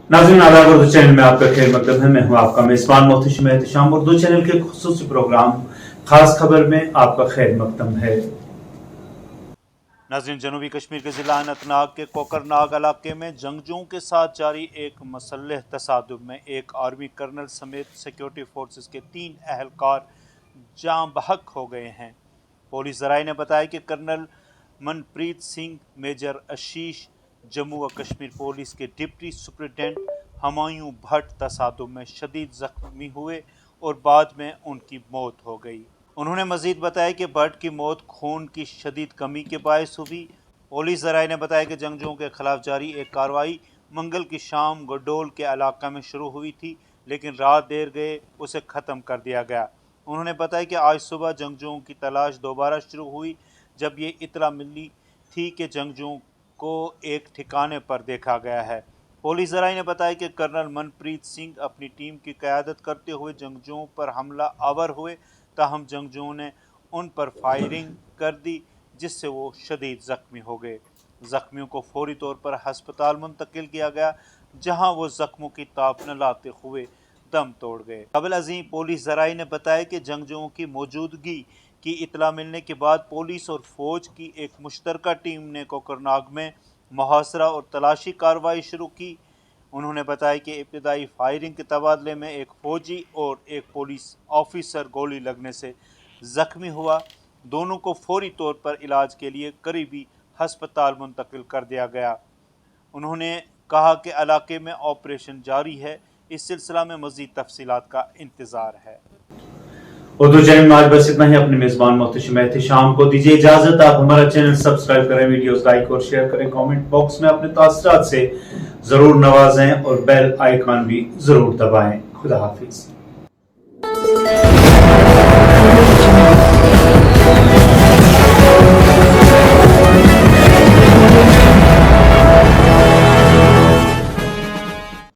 नाज़रीन आदाब उर्दू चैनल में आपका खैर मकदम है। मैं हूं आपका मेजबान मोहतशिम एहतशाम। उर्दू चैनल के खुसूसी प्रोग्राम खास खबर में आपका खैर मकदम है। नाज़रीन, जनूबी कश्मीर के ज़िला अनंतनाग के कोकरनाग इलाके में जंगजुओं के साथ जारी एक मुसल्लह तसादुम में एक आर्मी कर्नल समेत सिक्योरिटी फोर्सेस के 3 अहलकार जाँ बहक हो गए हैं। पुलिस ज़राए ने बताया कि कर्नल मनप्रीत सिंह, मेजर आशीष, जम्मू व कश्मीर पुलिस के डिप्टी सुपरिटेंडेंट हुमायूं भट्ट तसादुम में शदीद जख्मी हुए और बाद में उनकी मौत हो गई। उन्होंने मजीद बताया कि भट्ट की मौत खून की शदीद कमी के बायस हुई। पुलिस ज़राए ने बताया कि जंगजुओं के खिलाफ जारी एक कार्रवाई मंगल की शाम गडोल के इलाका में शुरू हुई थी, लेकिन रात देर गए उसे ख़त्म कर दिया गया। उन्होंने बताया कि आज सुबह जंगजुओं की तलाश दोबारा शुरू हुई जब ये इतला मिली थी कि जंगजुओं को एक ठिकाने पर देखा गया है। पुलिस ज़राए ने बताया कि कर्नल मनप्रीत सिंह अपनी टीम की क़यादत करते हुए जंगजुओं पर हमला आवर हुए, ताहम जंगजुओं ने उन पर फायरिंग कर दी जिससे वो शदीद ज़ख्मी हो गए। ज़ख्मियों को फौरी तौर पर हस्पताल मुंतकिल किया गया, जहां वो ज़ख्मों की ताप न लाते हुए दम तोड़ गए। कबल अज़ीं पुलिस ज़राए ने बताया कि जंगजुओं की मौजूदगी की इतला मिलने के बाद पुलिस और फौज की एक मुश्तरका टीम ने कोकरनाग में मुहासरा और तलाशी कार्रवाई शुरू की। उन्होंने बताया कि इब्तदाई फायरिंग के तबादले में एक फौजी और एक पुलिस ऑफिसर गोली लगने से ज़ख्मी हुआ। दोनों को फौरी तौर पर इलाज के लिए करीबी हस्पताल मुंतकिल कर दिया गया। उन्होंने कहा कि इलाके में ऑपरेशन जारी है, इस सिलसिला में मज़ीद तफसीलात का इंतज़ार है। उर्दू चैनल में आज बस इतना ही। अपने मेजबान मोहतशिम एहतशाम को दीजिए इजाजत। आप हमारा चैनल सब्सक्राइब करें, वीडियोस लाइक और शेयर करें, कमेंट बॉक्स में अपने तासरात से जरूर नवाजें और बेल आइकॉन भी जरूर दबाएं। खुदा हाफिज।